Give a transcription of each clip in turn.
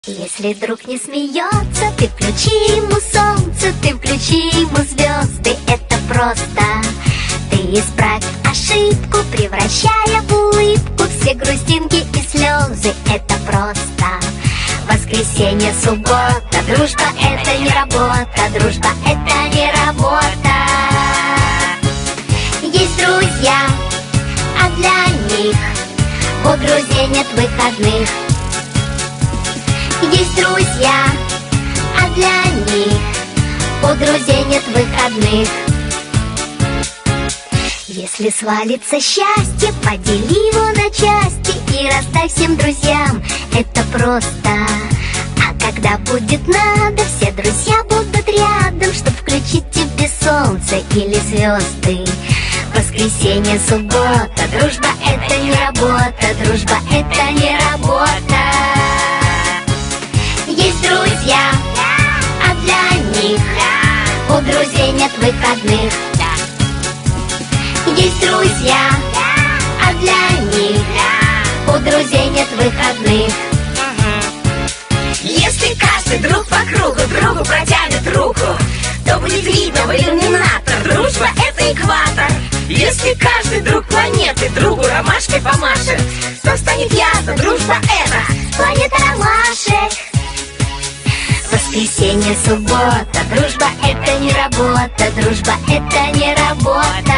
Если друг не смеется, ты включи ему солнце, ты включи ему звезды, это просто. Ты исправь ошибку, превращая в улыбку все грустинки и слезы, это просто. Воскресенье, суббота, дружба это не работа, дружба это не работа. Есть друзья, а для них у друзей нет выходных. Есть друзья, а для них у друзей нет выходных. Если свалится счастье, подели его на части и расставь всем друзьям, это просто. А когда будет надо, все друзья будут рядом, чтоб включить тебе солнце или звезды. Воскресенье, суббота, дружба это не работа, дружба это не работа. Есть друзья, а для них у друзей нет выходных. Есть друзья, а для них у друзей нет выходных. Если каждый друг по кругу другу протянет руку, то будет видно в иллюминатор, дружба это экватор. Если каждый друг планеты другу ромашкой помашет, то станет ясно, дружба это планета ромашек. Воскресенье, суббота, дружба это не работа, дружба это не работа.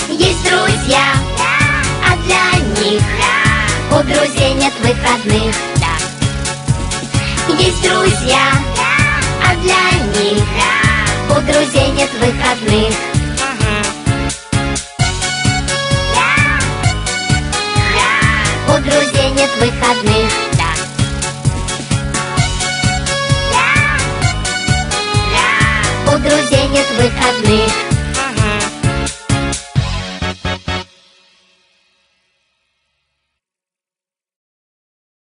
Есть друзья, а для них у друзей нет выходных. Есть друзья, а для них у друзей нет выходных. У друзей нет выходных. У друзей нет выходных.